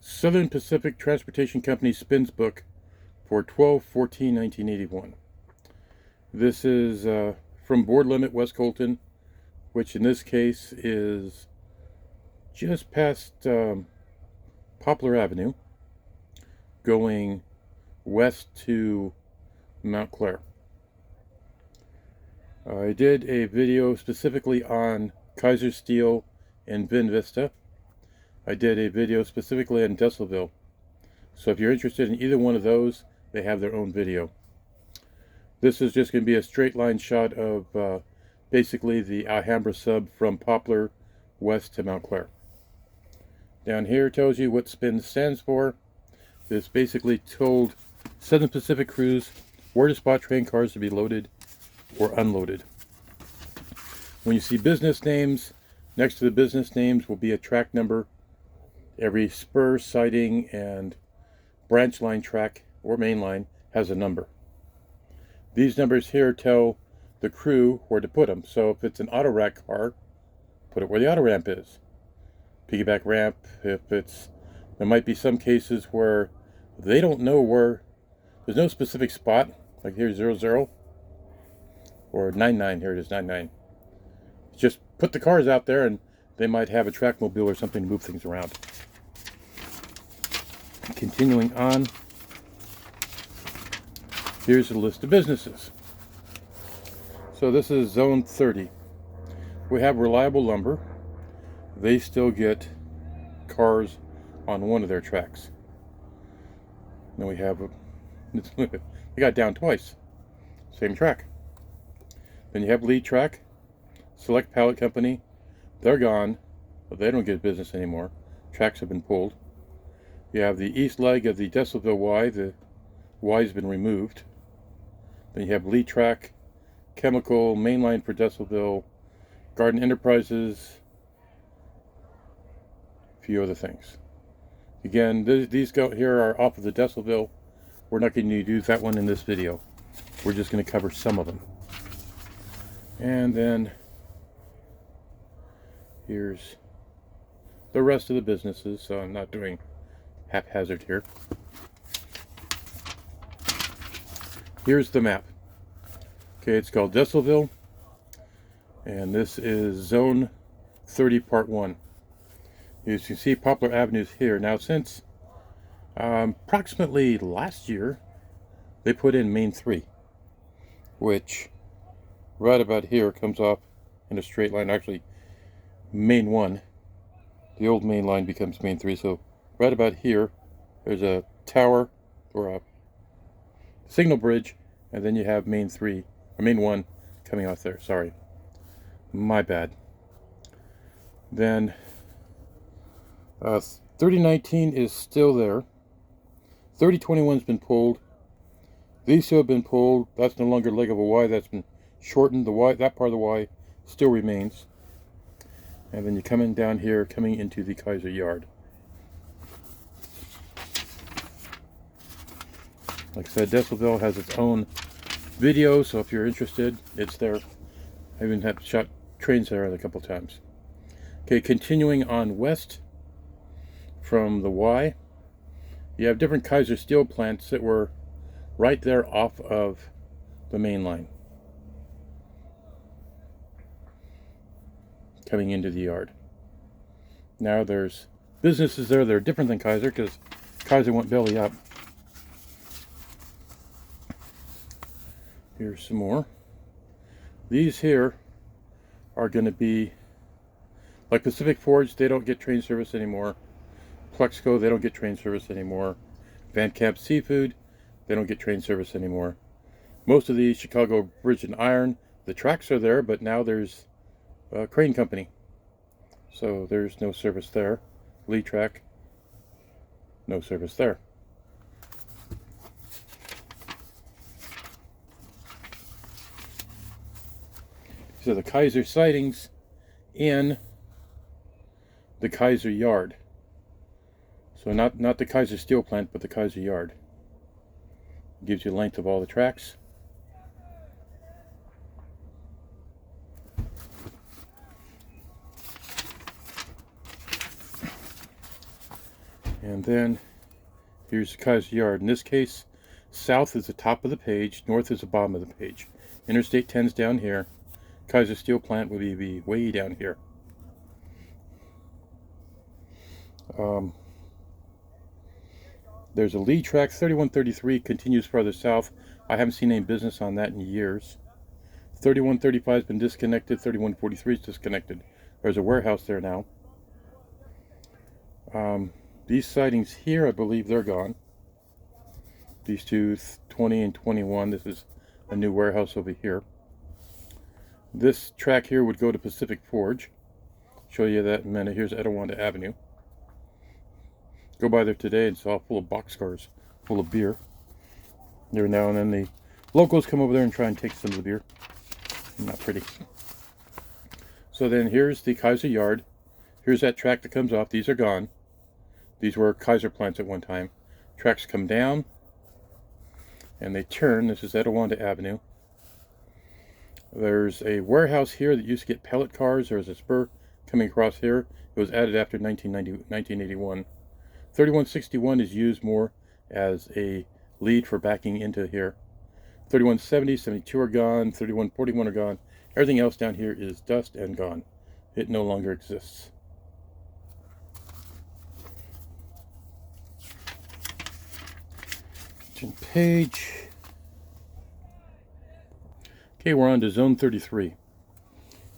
Southern Pacific Transportation Company spins book for 12/14/1981. This is from Board Limit, West Colton, which in this case is just past Poplar Avenue, going west to Montclair. I did a video specifically on Kaiser Steel and Vin Vista. I did a video specifically on Declezville. So if you're interested in either one of those, they have their own video. This is just going to be a straight line shot of basically the Alhambra Sub from Poplar west to Montclair. Down here tells you what SPIN stands for. This basically told Southern Pacific crews where to spot train cars to be loaded or unloaded. When you see business names, next to the business names will be a track number. Every spur, siding, and branch line track or main line has a number. These numbers here tell the crew where to put them. So if it's an auto rack car, put it where the auto ramp is. Piggyback ramp, there might be some cases where they don't know where, there's no specific spot, like here's 00 or 99, here it is 99. Just put the cars out there and they might have a track mobile or something to move things around. Continuing on, here's a list of businesses. So this is zone 30. We have Reliable Lumber. They still get cars on one of their tracks. Then we have, they got down twice. Same track. Then you have Lead Track, Select Pallet Company. They're gone, but they don't get business anymore. Tracks have been pulled. You have the east leg of the Declezville Y. The Y has been removed. Then you have Lead Track, Chemical, Mainline for Declezville, Garden Enterprises, a few other things. Again, these go here are off of the Declezville. We're not going to use that one in this video. We're just going to cover some of them. And then here's the rest of the businesses, so I'm not doing haphazard here. Here's the map. Okay, it's called Declezville, and this is Zone 30, Part 1. As you see, Poplar Avenue's here. Now, since approximately last year, they put in Main 3, which right about here comes off in a straight line. Actually, Main 1, the old main line becomes Main 3. So right about here, there's a tower or a signal bridge, and then you have Main 3, or Main 1 coming off there. Sorry, my bad. Then 3019 is still there. 3021's been pulled. These two have been pulled. That's no longer leg of a Y. That's been shortened. The Y, that part of the Y still remains. And then you're coming down here, coming into the Kaiser yard. Like I said, Declezville has its own video, so if you're interested, it's there. I even have shot trains there a couple times. Okay, continuing on west from the Y, you have different Kaiser Steel plants that were right there off of the main line, coming into the yard. Now there's businesses there that are different than Kaiser, because Kaiser went belly up. Here's some more. These here are going to be like Pacific Forge. They don't get train service anymore. Plexco, they don't get train service anymore. Van Camp Seafood, they don't get train service anymore. Most of the Chicago Bridge and Iron, the tracks are there, but now there's a crane company, so there's no service there. Lead Track, no service there. So the Kaiser sidings in the Kaiser yard. So not the Kaiser Steel Plant, but the Kaiser yard. Gives you the length of all the tracks. And then here's the Kaiser Yard. In this case, south is the top of the page, north is the bottom of the page. Interstate 10's down here. Kaiser Steel Plant would be way down here. There's a lead track, 3133 continues farther south. I haven't seen any business on that in years. 3135 has been disconnected, 3143 is disconnected. There's a warehouse there now. These sidings here, I believe they're gone. These two, 20 and 21, this is a new warehouse over here. This track here would go to Pacific Forge. Show you that in a minute. Here's Etiwanda Avenue. Go by there today and it's all full of boxcars, full of beer. Every now and then the locals come over there and try and take some of the beer. Not pretty. So then here's the Kaiser Yard. Here's that track that comes off. These are gone. These were Kaiser plants at one time. Tracks come down and they turn. This is Etiwanda Avenue. There's a warehouse here that used to get pellet cars. There's a spur coming across here. It was added after 1981. 3161 is used more as a lead for backing into here. 3170, 72 are gone. 3141 are gone. Everything else down here is dust and gone. It no longer exists. Page. Okay, we're on to zone 33.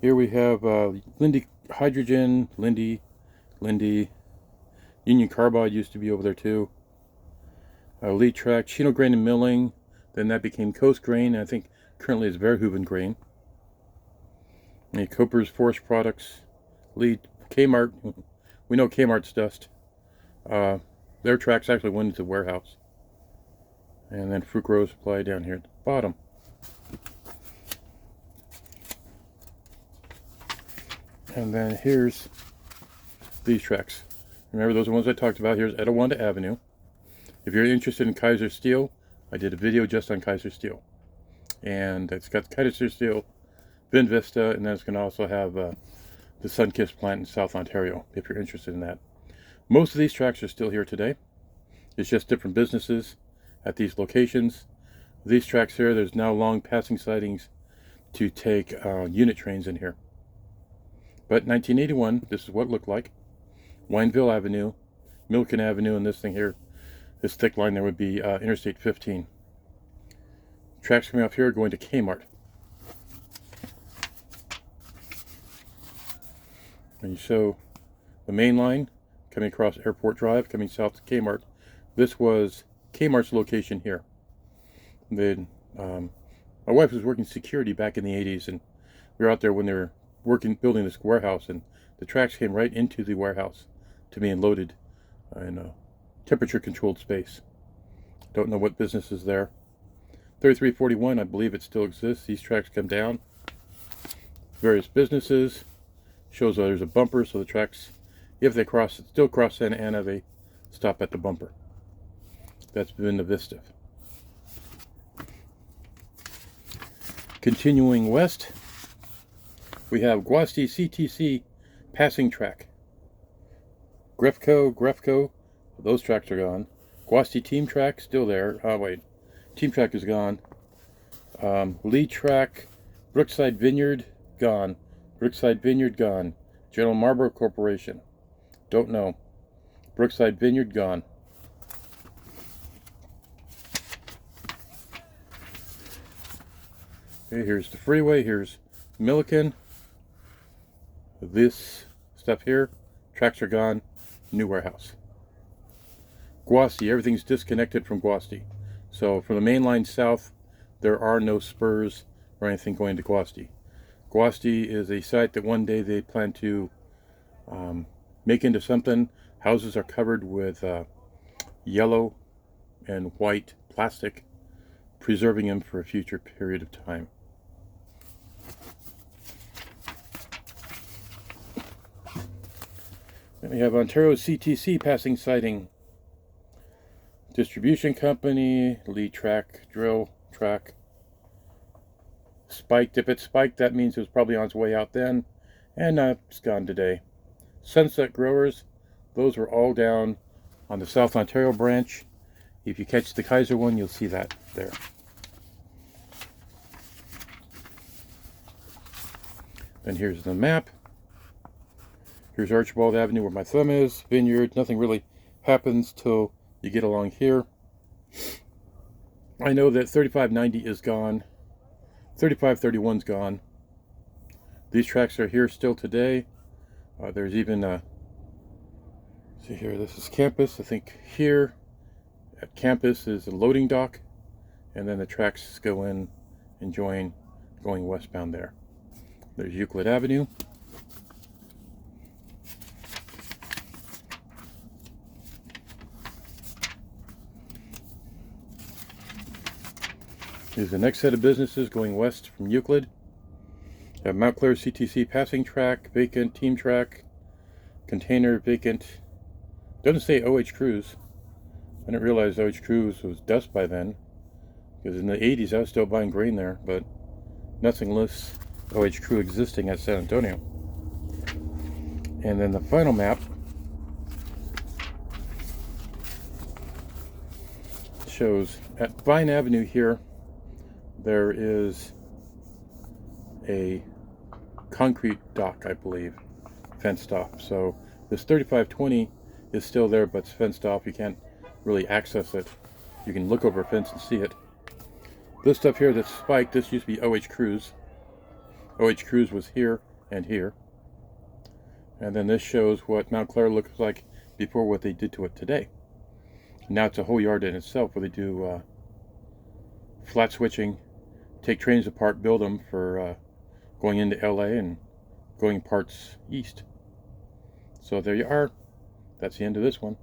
Here we have Lindy Hydrogen, Lindy, Union Carbide used to be over there too. Lead track, Chino Grain and Milling, then that became Coast Grain, and I think currently it's Verhoeven Grain. Cooper's Forest Products, lead Kmart, we know Kmart's dust. Their tracks actually went into the warehouse. And then Fruit Grow Supply down here at the bottom. And then here's these tracks. Remember, those are the ones I talked about. Here's Etiwanda Avenue. If you're interested in Kaiser Steel, I did a video just on Kaiser Steel. And it's got Kaiser Steel, Bin Vista, and then it's going to also have the Sunkist plant in South Ontario, if you're interested in that. Most of these tracks are still here today. It's just different businesses at these locations. These tracks here, there's now long passing sidings to take unit trains in here. But 1981, this is what it looked like. Wineville Avenue, Milliken Avenue, and this thing here, this thick line there would be Interstate 15. Tracks coming off here are going to Kmart. And you show the main line coming across Airport Drive, coming south to Kmart. This was Kmart's location here. Then my wife was working security back in the 80s, and we were out there when they were building this warehouse, and the tracks came right into the warehouse to being loaded in a temperature controlled space. Don't know what business is there. 3341, I believe it still exists. These tracks come down. Various businesses. Shows there's a bumper, so the tracks, if they still cross Santa Ana, they stop at the bumper. That's been the Vista. Continuing west, we have Guasti CTC passing track. Grefco, those tracks are gone. Guasti Team Track, still there. Oh wait, Team Track is gone. Lead Track, Brookside Vineyard, gone. Brookside Vineyard, gone. General Marlboro Corporation, don't know. Brookside Vineyard, gone. Okay, here's the freeway, here's Milliken. This stuff here, tracks are gone, new warehouse. Guasti, everything's disconnected from Guasti. So from the main line south, there are no spurs or anything going to Guasti. Guasti is a site that one day they plan to make into something. Houses are covered with yellow and white plastic, preserving them for a future period of time. Then we have Ontario CTC passing siding. Distribution company, lead track, drill track. Spiked, if it's spiked, that means it was probably on its way out then, and it's gone today. Sunset Growers, those were all down on the South Ontario branch. If you catch the Kaiser one, you'll see that there. Then here's the map. Here's Archibald Avenue where my thumb is. Vineyard. Nothing really happens till you get along here. I know that 3590 is gone. 3531's gone. These tracks are here still today. There's even see here, this is campus. I think here at campus is a loading dock, and then the tracks go in and join going westbound there. There's Euclid Avenue. Here's the next set of businesses going west from Euclid. You have Montclair CTC passing track, vacant, team track, container, vacant. Doesn't say OH Cruise. I didn't realize OH Cruise was dust by then, because in the 80s I was still buying grain there, but nothing lists OH Crew existing at San Antonio. And then the final map shows at Vine Avenue here, there is a concrete dock, I believe, fenced off. So this 3520 is still there, but it's fenced off. You can't really access it. You can look over a fence and see it. This stuff here that's spiked, this used to be OH Cruise. OH Cruise was here and here. And then this shows what Montclair looks like before what they did to it today. Now it's a whole yard in itself where they do flat switching, take trains apart, build them for going into LA and going parts east. So there you are. That's the end of this one.